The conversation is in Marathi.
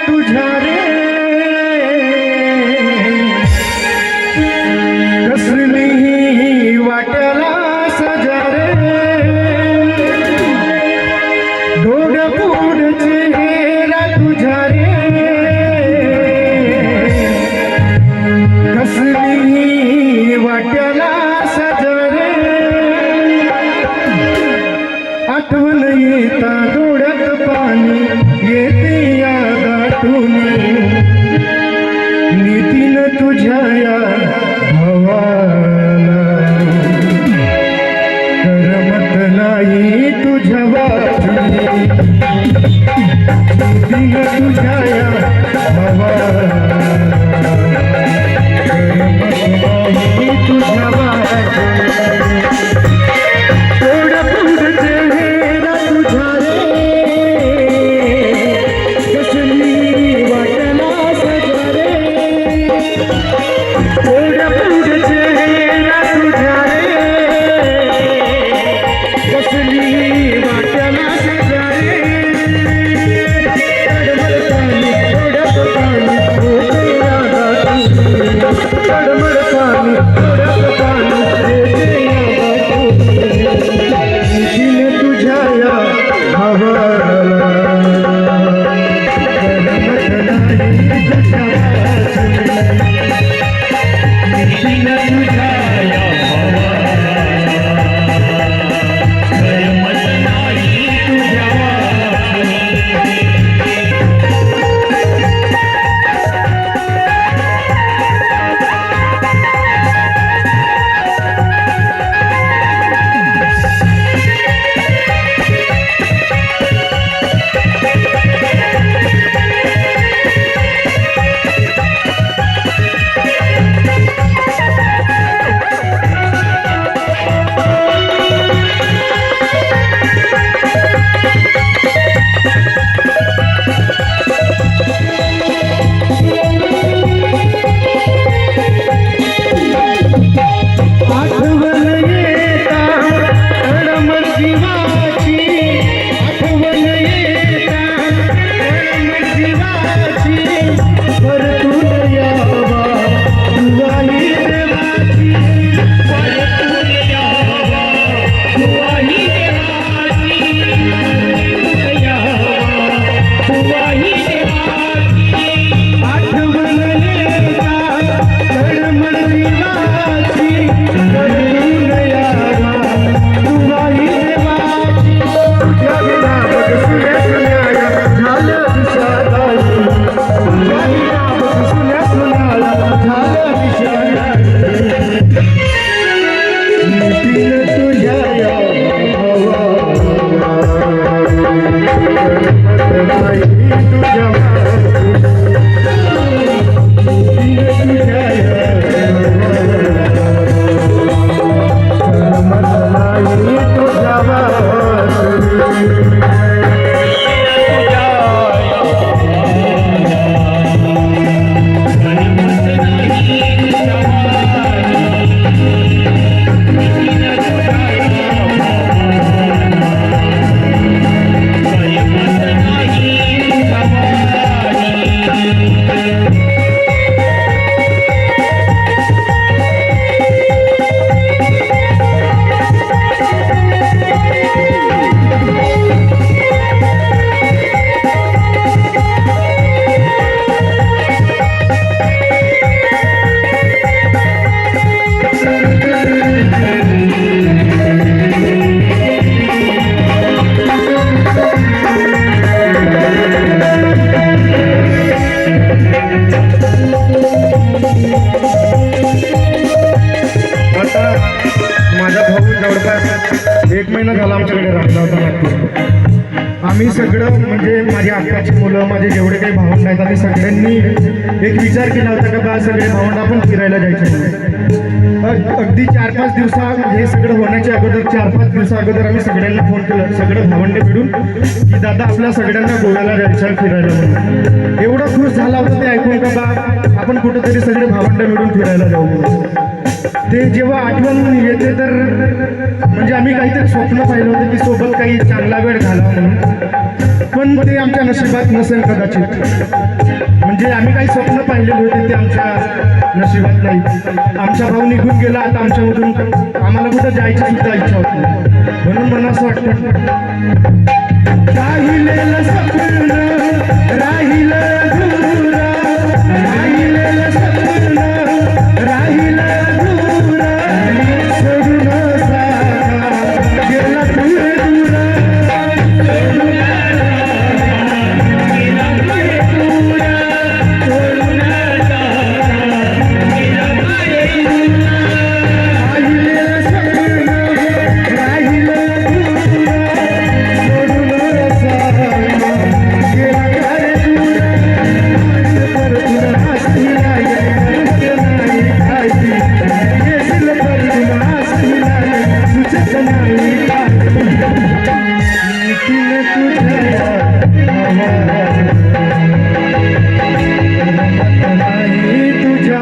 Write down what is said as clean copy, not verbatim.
तुझ्या रे कसली वाट्याला सजा रे डोळ्यापुढ चेहरा तुझ्या रे कसली वाट्याला सजा रे आठवण येता डोळ्यात पाणी येते या दाटून नितीन तुझ्या या भावाला करमत नाही तुझ्या वाचून नितीन तुझ्या या भावाला करमत नाही तुझ्या वाचून एक महिना झाला आमच्याकडे राहिला होता नागपूर. आम्ही सगळं म्हणजे माझ्या आत्याची मुलं माझे जेवढे काही भावंड आहेत आम्ही सगळ्यांनी एक विचार केला होता का बा सगळे भावंड आपण फिरायला जायचं. अगदी 4-5 दिवसा हे सगळं होण्याच्या अगोदर 4-5 दिवसा अगोदर आम्ही सगळ्यांना फोन केलं, सगळं भावंडे मिळून की दादा आपल्या सगळ्यांना गोव्याला जायचं फिरायला म्हणून. एवढा खुश झाला होता ते ऐकून का बा आपण कुठेतरी सगळे भावंड मिळून फिरायला जाऊ. ते जेव्हा आठवण येते तर म्हणजे आम्ही काहीतरी स्वप्न पाहिलं होतं की सोबत काही चांगला वेळ घालावा म्हणून, पण ते आमच्या नशिबात नसेल कदाचित. म्हणजे आम्ही काही स्वप्न पाहिलेले होते ते आमच्या नशिबात नाही. आमचा भाऊ निघून गेला, आता आमच्यामधून आम्हाला कुठं जायची सुद्धा इच्छा होती. म्हणून मला असं वाटतं राहिलेलं स्वप्न राहिलं अधुरं, राहिलेलं स्वप्न राहिलं अधुरं, सोडून सारा गेला दूर दूर, राहिलेलं स्वप्न राहिलं तुझ्या